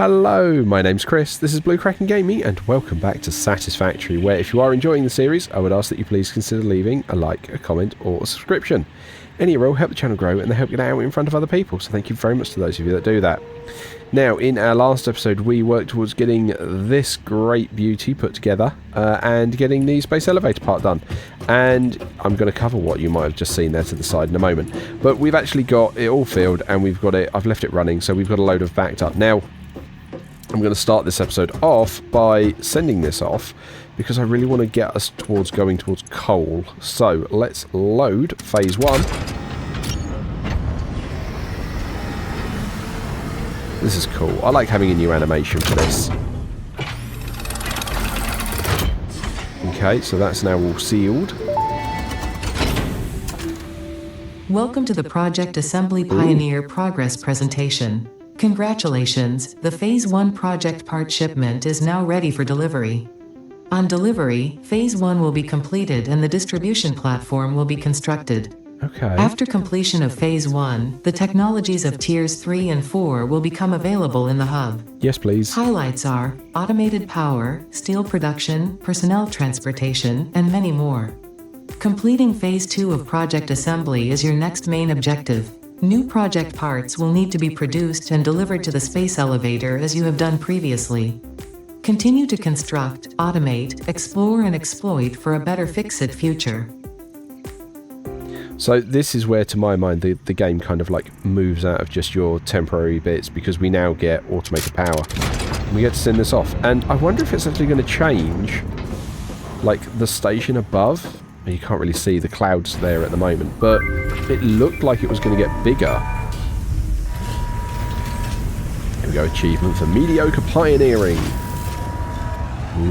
Hello, my name's Chris, this is Blue Kraken Gaming, and welcome back to Satisfactory, where if you are enjoying the series, I would ask that you please consider leaving a like, a comment, or a subscription. Any will help the channel grow, and they help get out in front of other people, so thank you very much to those of you that do that. Now, in our last episode, we worked towards getting this great beauty put together, and getting the space elevator part done. And I'm going to cover what you might have just seen there to the side in a moment. But we've actually got it all filled, and we've got it, I've left it running, so we've got a load of backed up. Now, I'm going to start this episode off by sending this off because I really want to get us towards going towards coal. So let's load phase 1. This is cool. I like having a new animation for this. Okay, so that's now all sealed. Welcome to the Project Assembly Pioneer Progress presentation. Congratulations, the Phase 1 project part shipment is now ready for delivery. On delivery, Phase 1 will be completed and the distribution platform will be constructed. Okay. After completion of Phase 1, the technologies of Tiers 3 and 4 will become available in the hub. Yes, please. Highlights are automated power, steel production, personnel transportation, and many more. Completing Phase 2 of Project Assembly is your next main objective. New project parts will need to be produced and delivered to the space elevator as you have done previously. Continue to construct, automate, explore and exploit for a better fix-it future. So this is where, to my mind, the game kind of like moves out of just your temporary bits, because we now get automated power. We get to send this off. And I wonder if it's actually going to change, like, the station above. You can't really see the clouds there at the moment, but it looked like it was going to get bigger. Here we go, achievement for mediocre pioneering.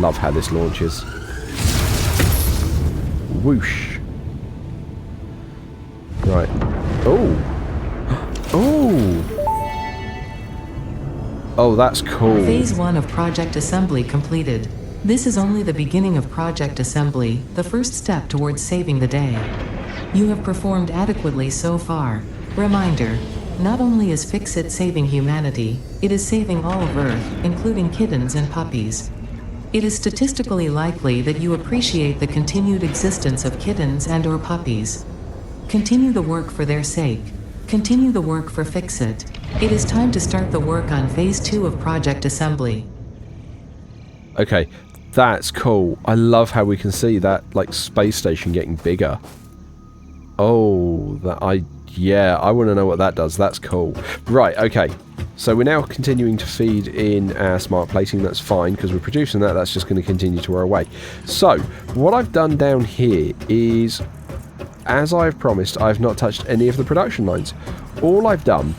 Love how this launches. Whoosh. Right. Oh. Oh. Oh, that's cool. Phase 1 of Project Assembly completed. This is only the beginning of Project Assembly, the first step towards saving the day. You have performed adequately so far. Reminder, not only is Fix-It saving humanity, it is saving all of Earth, including kittens and puppies. It is statistically likely that you appreciate the continued existence of kittens and/or puppies. Continue the work for their sake. Continue the work for Fix-It. It is time to start the work on Phase 2 of Project Assembly. Okay. That's cool. I love how we can see that, like, space station getting bigger. Oh, yeah, I want to know what that does. That's cool. Right, okay. So we're now continuing to feed in our smart plating. That's fine, because we're producing that. That's just going to continue to wear away. So, what I've done down here is, as I've promised, I've not touched any of the production lines. All I've done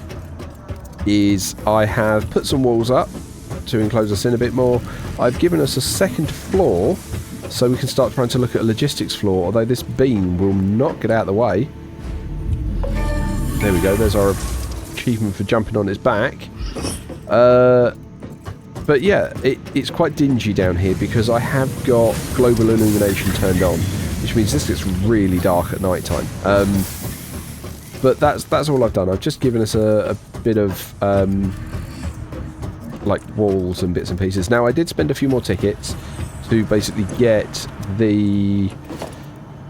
is I have put some walls up to enclose us in a bit more. I've given us a second floor so we can start trying to look at a logistics floor, although this beam will not get out of the way. There we go, there's our achievement for jumping on its back. But yeah, it's quite dingy down here because I have got global illumination turned on, which means this gets really dark at night time. But that's all I've done. I've just given us a bit of like walls and bits and pieces. Now, I did spend a few more tickets to basically get the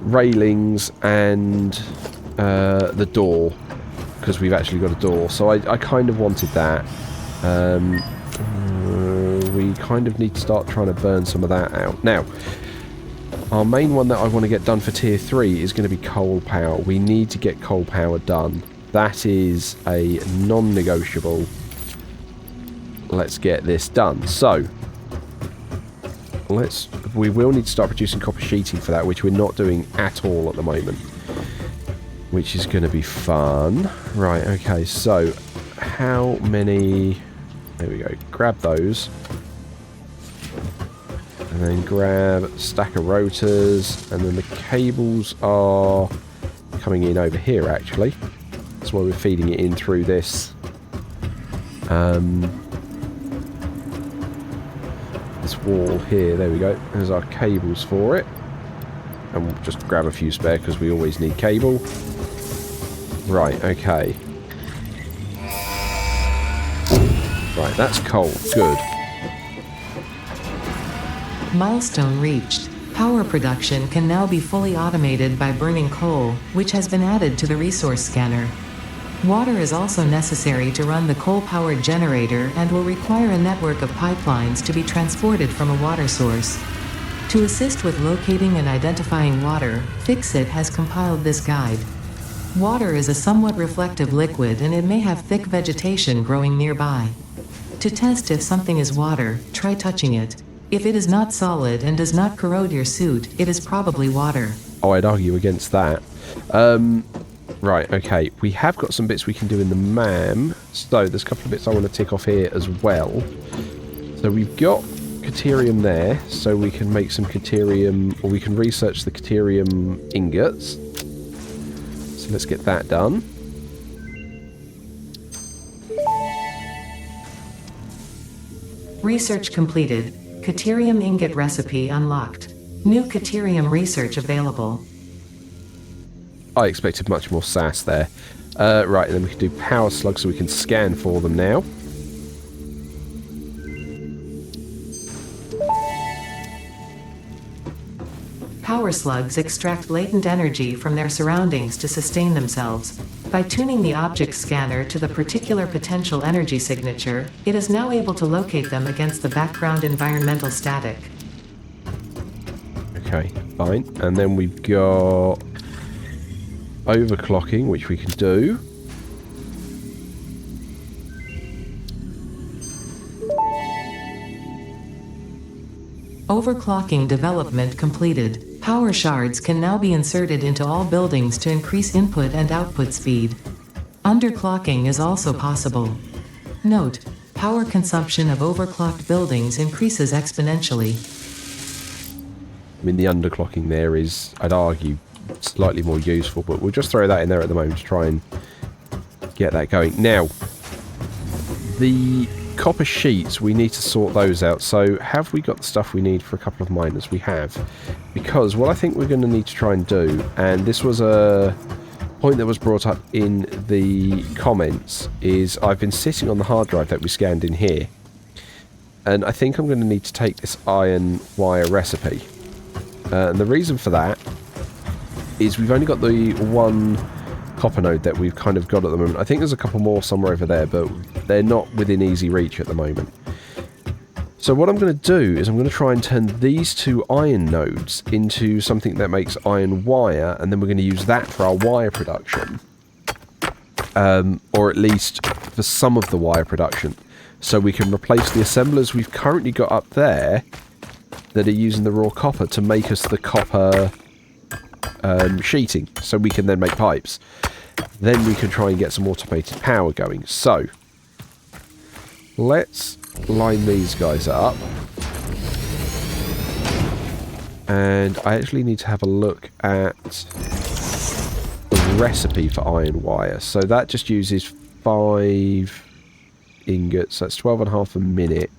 railings and the door, because we've actually got a door. So I kind of wanted that. We kind of need to start trying to burn some of that out. Now, our main one that I want to get done for Tier 3 is going to be coal power. We need to get coal power done. That is a non-negotiable. Let's get this done. So, we will need to start producing copper sheeting for that, which we're not doing at all at the moment, which is going to be fun. Right, okay, so how many... There we go. Grab those. And then grab a stack of rotors, and then the cables are coming in over here, actually. That's why we're feeding it in through this this wall here. There we go. There's our cables for it. And we'll just grab a few spare because we always need cable. Right, okay. Right, that's coal. Good. Milestone reached. Power production can now be fully automated by burning coal, which has been added to the resource scanner. Water is also necessary to run the coal-powered generator and will require a network of pipelines to be transported from a water source. To assist with locating and identifying water, Fixit has compiled this guide. Water is a somewhat reflective liquid and it may have thick vegetation growing nearby. To test if something is water, try touching it. If it is not solid and does not corrode your suit, it is probably water. Oh, I'd argue against that. Right, okay. We have got some bits we can do in the MAM. So, there's a couple of bits I want to tick off here as well. So, we've got Caterium there. So, we can make some Caterium, or we can research the Caterium ingots. So, let's get that done. Research completed. Caterium ingot recipe unlocked. New Caterium research available. I expected much more sass there. Right, and then we can do power slugs so we can scan for them now. Power slugs extract latent energy from their surroundings to sustain themselves. By tuning the object scanner to the particular potential energy signature, it is now able to locate them against the background environmental static. Okay, fine. And then we've got overclocking, which we can do. Overclocking development completed. Power shards can now be inserted into all buildings to increase input and output speed. Underclocking is also possible. Note: power consumption of overclocked buildings increases exponentially. I mean, the underclocking there is, I'd argue, slightly more useful, but we'll just throw that in there at the moment to try and get that going. Now, the copper sheets, we need to sort those out. So, have we got the stuff we need for a couple of miners? We have. Because what I think we're going to need to try and do, and this was a point that was brought up in the comments, is I've been sitting on the hard drive that we scanned in here. And I think I'm going to need to take this iron wire recipe. And the reason for that is we've only got the one copper node that we've kind of got at the moment. I think there's a couple more somewhere over there, but they're not within easy reach at the moment. So what I'm going to do is I'm going to try and turn these two iron nodes into something that makes iron wire, and then we're going to use that for our wire production. Or at least for some of the wire production. So we can replace the assemblers we've currently got up there that are using the raw copper to make us the copper sheeting, so we can then make pipes. Then we can try and get some automated power going. So let's line these guys up, and I actually need to have a look at the recipe for iron wire. So that just uses 5 ingots. That's 12.5 a minute.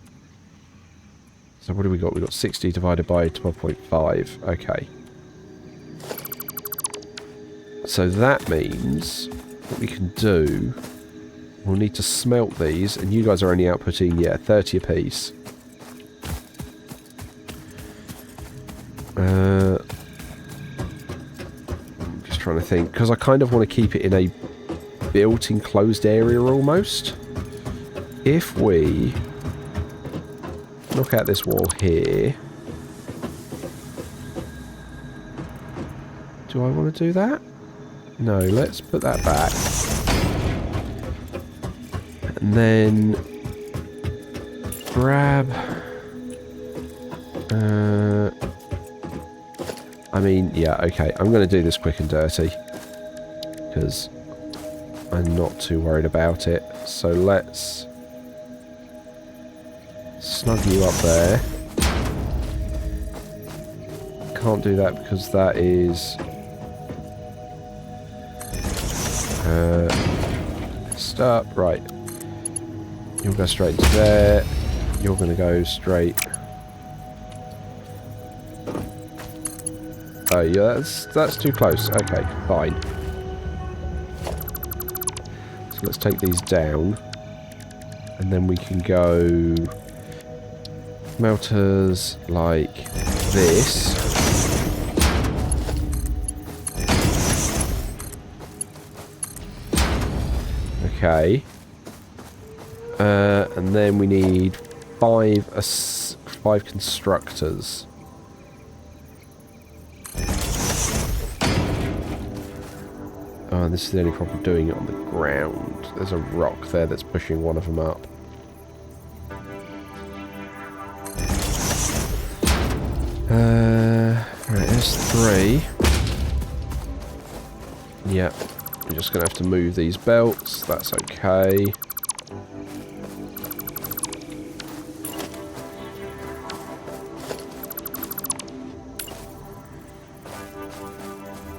So what do we got? We've got 60 divided by 12.5. Okay. So that means what we can do, we'll need to smelt these, and you guys are only outputting, yeah, 30 apiece. Just trying to think, because I kind of want to keep it in a built enclosed area almost. If we knock out this wall here, do I want to do that? No, let's put that back. And then grab... I mean, yeah, okay. I'm going to do this quick and dirty, because I'm not too worried about it. So let's snug you up there. Can't do that because that is... start. Right. You'll go straight into there. You're going to go straight... Oh, yeah, that's too close. Okay, fine. So let's take these down. And then we can go melters like this. Okay. And then we need five constructors. Oh, this is the only problem doing it on the ground. There's a rock there that's pushing one of them up. Right, there's 3. Yep. I'm just going to have to move these belts. That's okay.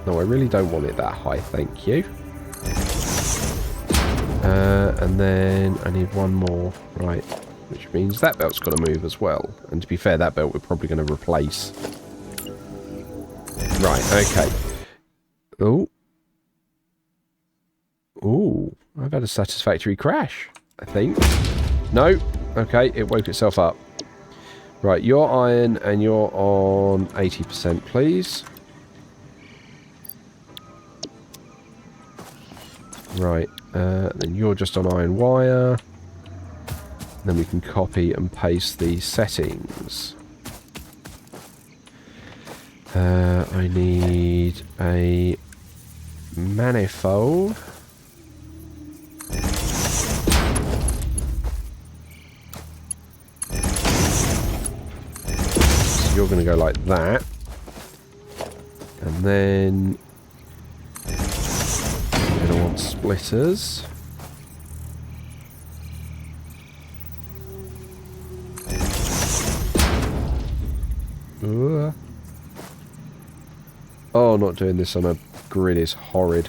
No, I really don't want it that high, thank you. And then I need one more. Right. Which means that belt's got to move as well. And to be fair, that belt we're probably going to replace. Right, okay. Oh. Ooh, I've had a satisfactory crash, I think. No. Okay, it woke itself up. Right, you're iron and you're on 80%, please. Right, then you're just on iron wire. Then we can copy and paste these settings. I need a manifold. So you're going to go like that. And then you're going to want splitters. Oh, not doing this on a grid is horrid.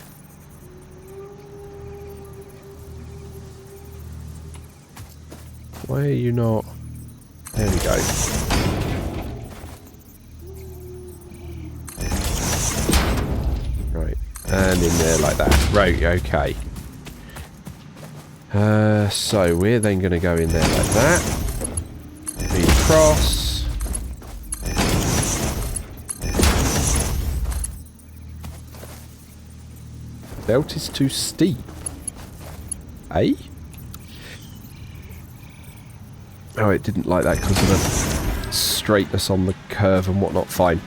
Why are you not... There we go. Right, and in there like that. Right, okay. So we're then going to go in there like that. Feed across. Belt is too steep. Eh? Oh, it didn't like that because of the straightness on the curve and whatnot. Fine.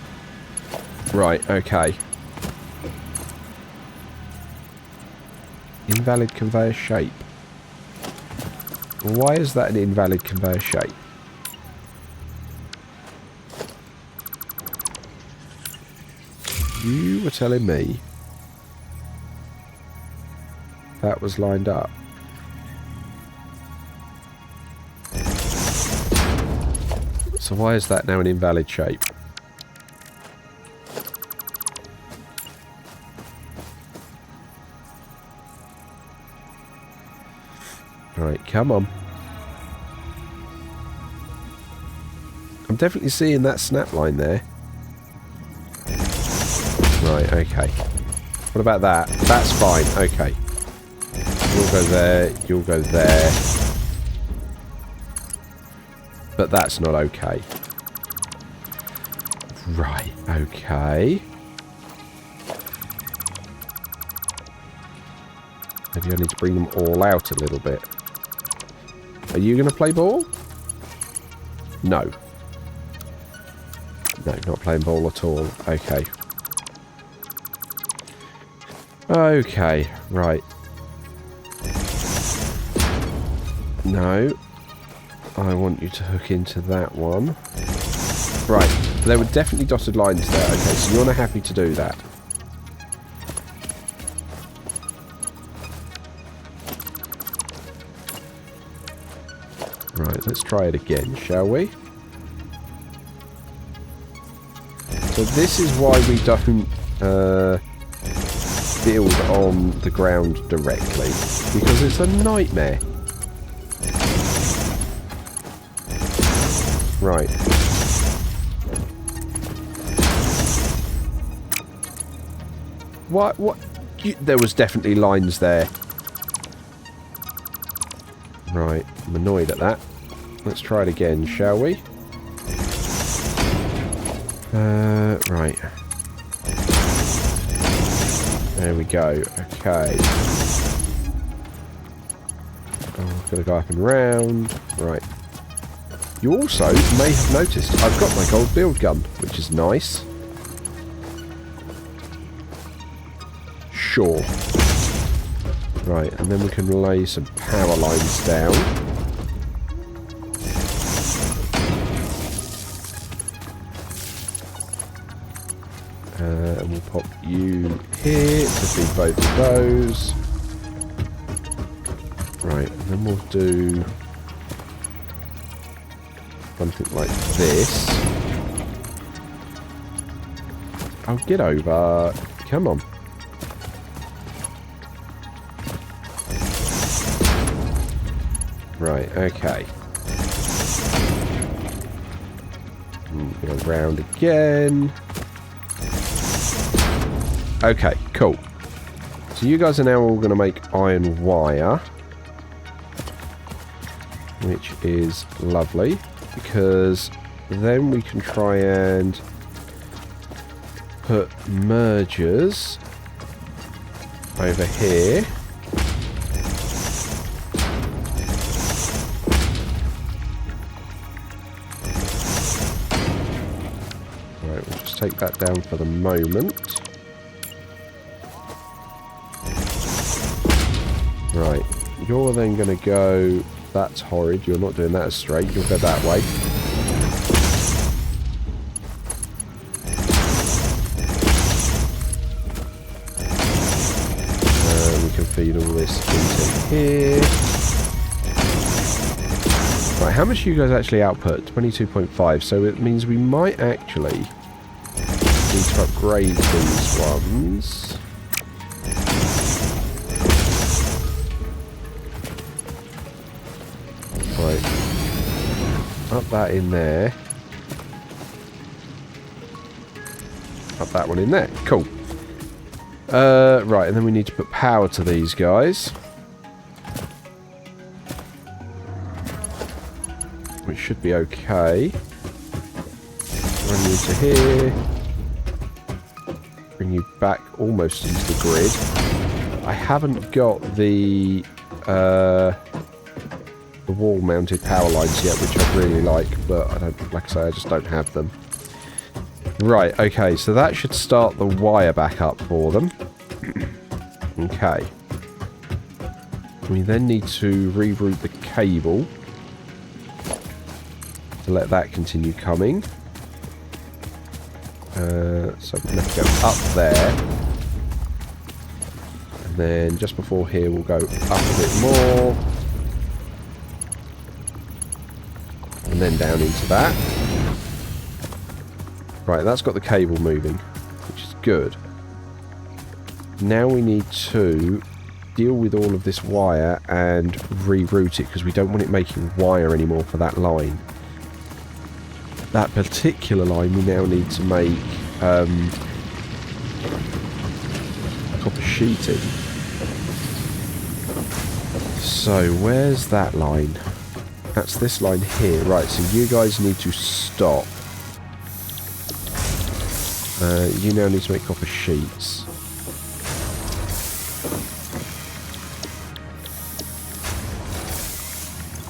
Right, okay. Invalid conveyor shape. Why is that an invalid conveyor shape? You were telling me that was lined up. So why is that now an invalid shape? Right, come on. I'm definitely seeing that snap line there. Right, okay. What about that? That's fine, okay. You'll go there, you'll go there. But that's not okay. Right, okay. Maybe I need to bring them all out a little bit. Are you going to play ball? No. No, not playing ball at all. Okay. Okay, right. No. I want you to hook into that one. Right. There were definitely dotted lines there. Okay, so you're not happy to do that. Right, let's try it again, shall we? So this is why we don't build on the ground directly. Because it's a nightmare. Right. What? There was definitely lines there. Right, I'm annoyed at that. Let's try it again, shall we? Right. There we go. Okay. Oh, I've got to go up and round. Right. You also may have noticed I've got my gold build gun, which is nice. Sure. Right, and then we can lay some power lines down. And we'll pop you here to feed both of those. Right, and then we'll do something like this. Oh, get over. Come on. Right, okay. Go round again. Okay, cool. So you guys are now all going to make iron wire. Which is lovely. Because then we can try and put mergers over here. Right, we'll just take that down for the moment. Right, you're then going to go... That's horrid, you're not doing that as straight, you'll go that way. And we can feed all this into here. Right, how much do you guys actually output? 22.5, so it means we might actually need to upgrade these ones. Right, up that in there. Up that one in there. Cool. Right, and then we need to put power to these guys. Which should be okay. Run you to here. Bring you back almost into the grid. I haven't got the wall-mounted power lines yet, which I'd really like, but I don't, like I say, I just don't have them. Right, okay, so that should start the wire back up for them. Okay. We then need to reroute the cable to let that continue coming. So we're going to have to go up there. And then just before here we'll go up a bit more. And then down into that. Right, that's got the cable moving, which is good. Now we need to deal with all of this wire and reroute it, because we don't want it making wire anymore for that line. That particular line we now need to make copper sheeting. So where's that line? That's this line here. Right, so you guys need to stop. You now need to make copper sheets.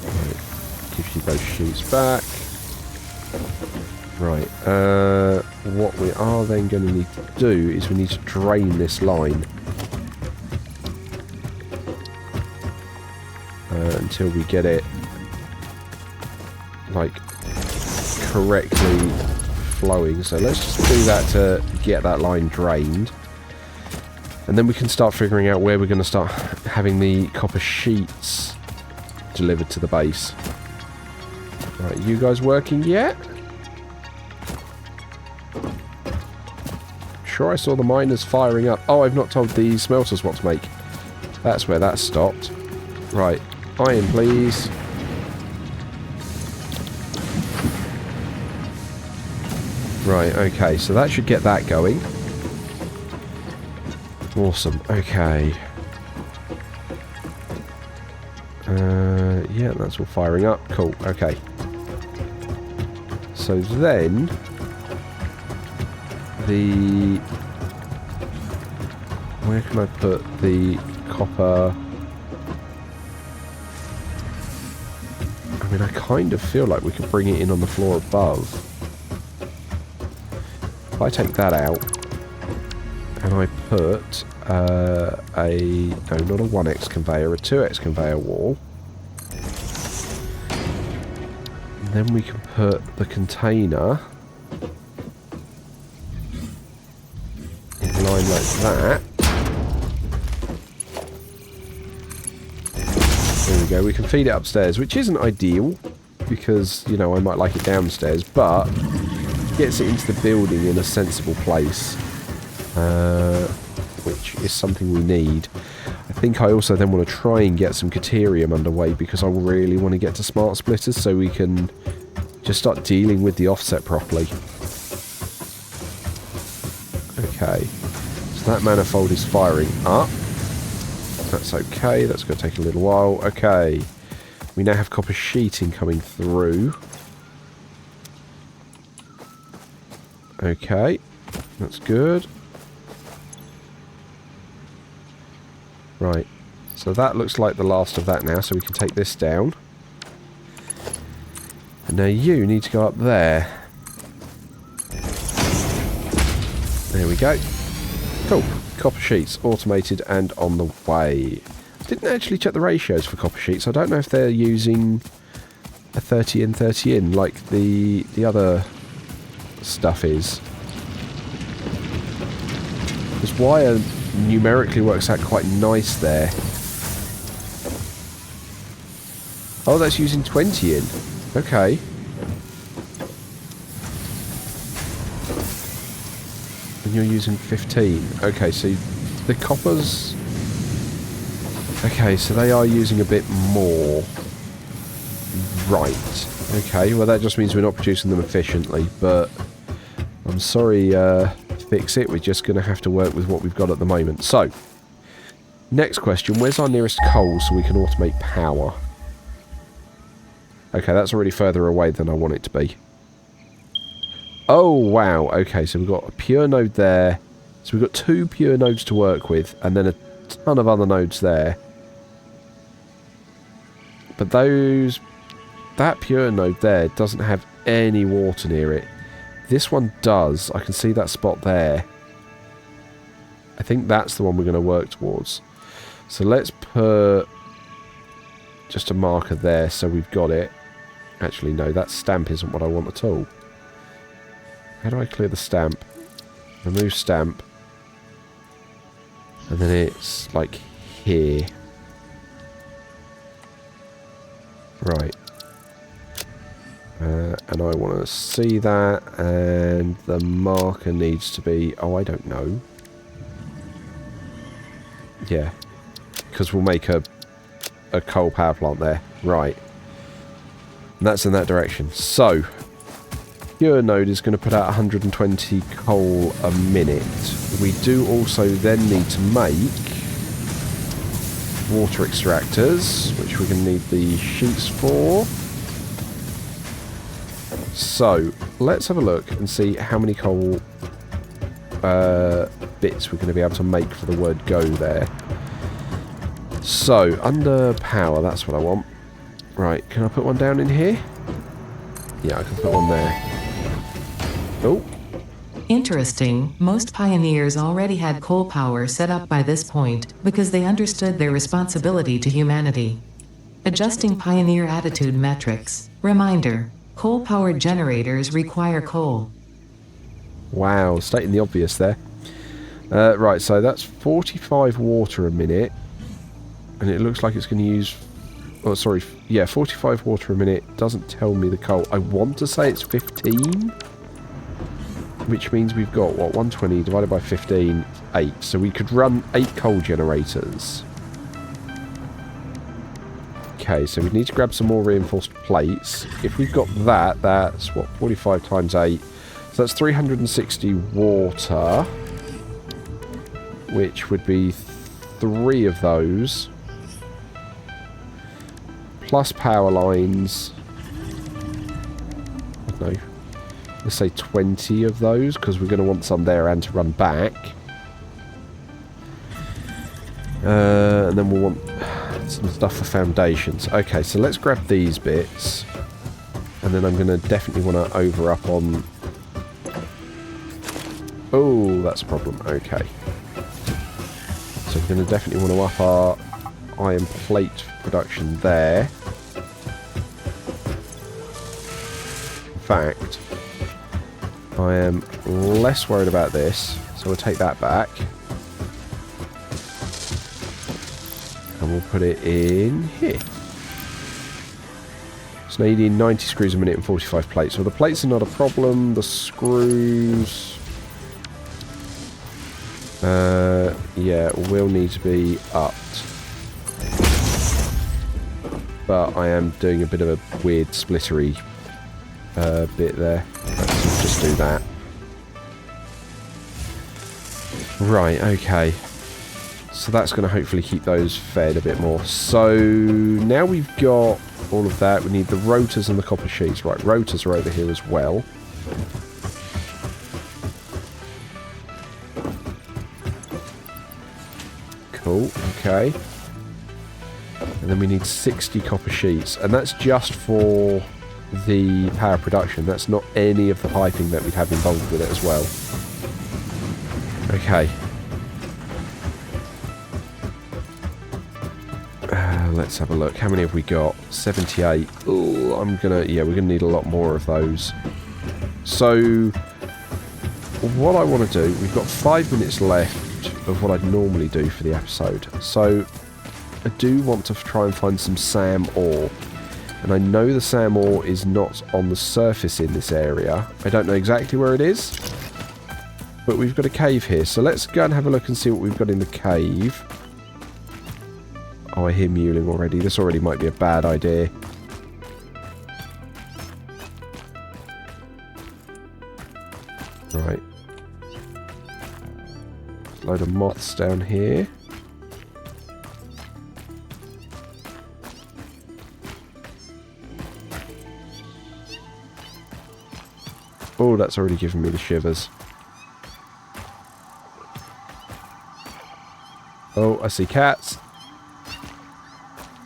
Right, gives you those sheets back. Right, what we are then going to need to do is we need to drain this line. Until we get it like correctly flowing. So let's just do that to get that line drained, and then we can start figuring out where we're going to start having the copper sheets delivered to the base. Right, you guys working yet? Sure, I saw the miners firing up. Oh, I've not told the smelters what to make. That's where that stopped. Right, iron please. Right, okay, so that should get that going. Awesome, okay. Yeah, Yeah, that's all firing up. Cool, okay. So then... Where can I put the copper? I mean, I kind of feel like we could bring it in on the floor above. If I take that out, and I put no, not a 1x conveyor, a 2x conveyor wall. And then we can put the container in line like that. There we go, we can feed it upstairs, which isn't ideal, because, you know, I might like it downstairs, but gets it into the building in a sensible place, which is something we need. I think I also then want to try and get some Caterium underway, because I really want to get to Smart Splitters so we can just start dealing with the offset properly. Okay, so that manifold is firing up. That's okay, that's going to take a little while. Okay, we now have copper sheeting coming through. Okay, that's good. Right, so that looks like the last of that now, so we can take this down. And now you need to go up there. There we go. Cool. Copper sheets, automated and on the way. Didn't actually check the ratios for copper sheets. I don't know if they're using a 30 in, 30 in like the other stuff is. This wire numerically works out quite nice there. Oh, that's using 20 in. Okay. And you're using 15. Okay, so the coppers... Okay, so they are using a bit more. Right. Okay, well that just means we're not producing them efficiently, but I'm sorry, fix it. We're just going to have to work with what we've got at the moment. So, next question. Where's our nearest coal so we can automate power? Okay, that's already further away than I want it to be. Oh, wow. Okay, so we've got a pure node there. So we've got 2 pure nodes to work with, and then a ton of other nodes there. But that pure node there doesn't have any water near it. This one does. I can see that spot there. I think that's the one we're going to work towards. So let's put just a marker there so we've got it. Actually, no, that stamp isn't what I want at all. How do I clear the stamp? Remove stamp. And then it's like here. Right. And I want to see that, and the marker needs to be... Oh, I don't know. Yeah. Because we'll make a coal power plant there. Right. And that's in that direction. So, pure node is going to put out 120 coal a minute. We do also then need to make water extractors, which we're going to need the sheets for. So, let's have a look and see how many coal bits we're going to be able to make for the word go there. So, under power, that's what I want. Right, can I put one down in here? Yeah, I can put one there. Oh. Interesting, most pioneers already had coal power set up by this point, because they understood their responsibility to humanity. Adjusting pioneer attitude metrics. Reminder, coal-powered generators require coal. Wow, stating the obvious there. Right, so that's 45 water a minute. And it looks like it's going to use... Oh, sorry, yeah, 45 water a minute. Doesn't tell me the coal. I want to say it's 15. Which means we've got, what, 120 divided by 15, 8. So we could run 8 coal generators. Okay, so we need to grab some more reinforced plates. If we've got that, that's, what, 45 times 8. So that's 360 water. Which would be 3 of those. plus power lines. I don't know. Let's say 20 of those, because we're going to want some there and to run back. And then we'll want some stuff for foundations. Okay, so let's grab these bits. And then I'm going to definitely want to over up on... Oh, that's a problem. Okay. So we're going to definitely want to up our iron plate production there. In fact, I am less worried about this. So we'll take that back. And we'll put it in here. So now you need 90 screws a minute and 45 plates. So the plates are not a problem. The screws... yeah, will need to be upped. But I am doing a bit of a weird splittery bit there. Let's just do that. Right, okay. So that's going to hopefully keep those fed a bit more. So now we've got all of that. We need the rotors and the copper sheets. Right, rotors are over here as well. Cool, okay. And then we need 60 copper sheets. And that's just for the power production. That's not any of the piping that we'd have involved with it as well. Okay. Let's have a look. How many have we got? 78. Oh, we're gonna need a lot more of those. So, what I want to do, we've got 5 minutes left of what I'd normally do for the episode. So, I do want to try and find some SAM ore. And I know the SAM ore is not on the surface in this area. I don't know exactly where it is. But we've got a cave here. So let's go and have a look and see what we've got in the cave. Oh, I hear mewling already. This already might be a bad idea. Right. Load of moths down here. Oh, that's already given me the shivers. Oh, I see cats.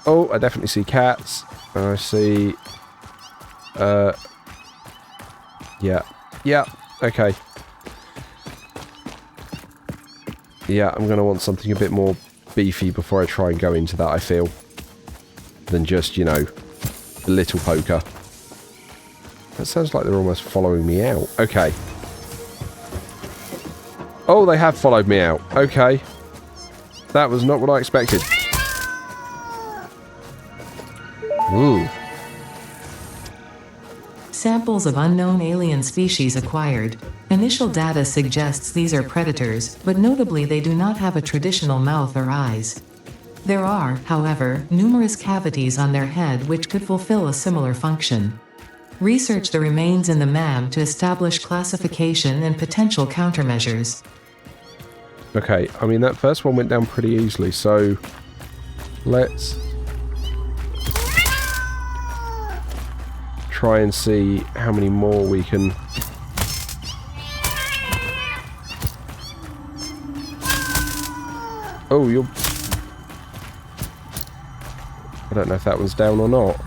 Oh, I definitely see cats. And I see... Yeah. Yeah. Okay. Yeah, I'm going to want something a bit more beefy before I try and go into that, I feel. Than just, you know, a little poker. That sounds like they're almost following me out. Okay. Oh, they have followed me out. Okay. That was not what I expected. Ooh. Samples of unknown alien species acquired. Initial data suggests these are predators, but notably they do not have a traditional mouth or eyes. There are, however, numerous cavities on their head which could fulfill a similar function. Research the remains in the MAM to establish classification and potential countermeasures. Okay, I mean that first one went down pretty easily, so let's try and see how many more we can... Oh, you're... I don't know if that one's down or not.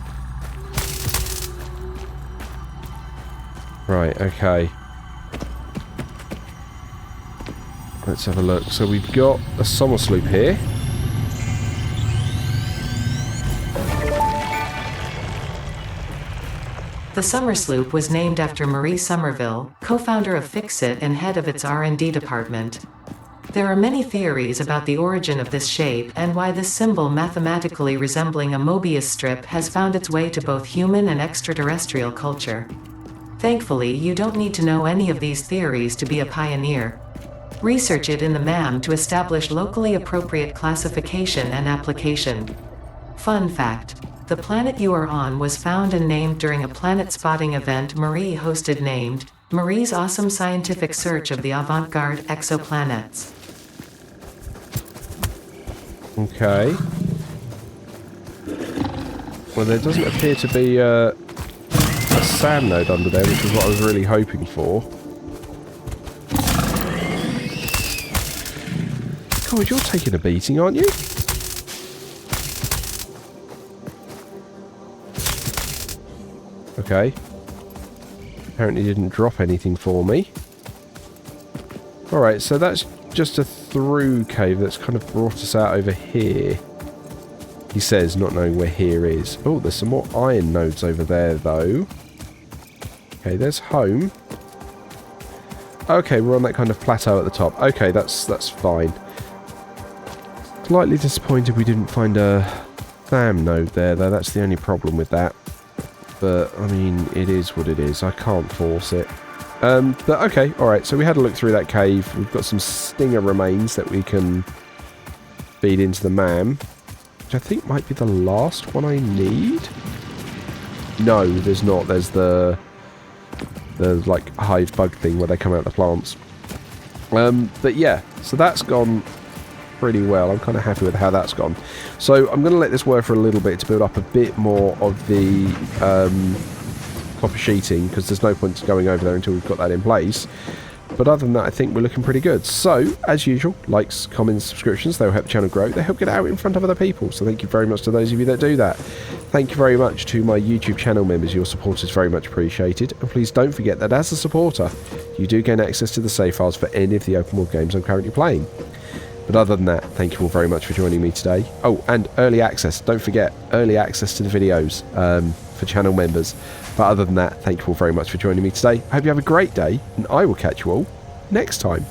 Right, okay. Let's have a look. So we've got a summer sloop here. The Summer Sloop was named after Marie Somerville, co-founder of Fixit and head of its R&D department. There are many theories about the origin of this shape and why this symbol mathematically resembling a Mobius strip has found its way to both human and extraterrestrial culture. Thankfully, you don't need to know any of these theories to be a pioneer. Research it in the MAM to establish locally appropriate classification and application. Fun fact: the planet you are on was found and named during a planet spotting event Marie hosted named Marie's Awesome Scientific Search of the Avant-Garde Exoplanets. Okay. Well, there doesn't appear to be a SAM node under there, which is what I was really hoping for. God, you're taking a beating, aren't you? Okay. Apparently didn't drop anything for me. Alright, so that's just a through cave that's kind of brought us out over here. He says, not knowing where here is. Oh, there's some more iron nodes over there, though. Okay, there's home. Okay, we're on that kind of plateau at the top. Okay, that's fine. Slightly disappointed we didn't find a SAM node there, though. That's the only problem with that. But, I mean, it is what it is. I can't force it. But, okay, alright. So we had a look through that cave. We've got some stinger remains that we can feed into the MAM. Which I think might be the last one I need. No, there's not. There's the like, hive bug thing where they come out the plants. But, yeah. So that's gone pretty well. I'm kind of happy with how that's gone. So I'm going to let this work for a little bit to build up a bit more of the copper sheeting, because there's no point going over there until we've got that in place. But other than that, I think we're looking pretty good. So, as usual, likes, comments, subscriptions, they'll help the channel grow. They help get it out in front of other people. So thank you very much to those of you that do that. Thank you very much to my YouTube channel members. Your support is very much appreciated. And please don't forget that as a supporter, you do gain access to the save files for any of the open world games I'm currently playing. But other than that, thank you all very much for joining me today. Oh, and early access. Don't forget, early access to the videos for channel members. But other than that, thank you all very much for joining me today. I hope you have a great day, and I will catch you all next time.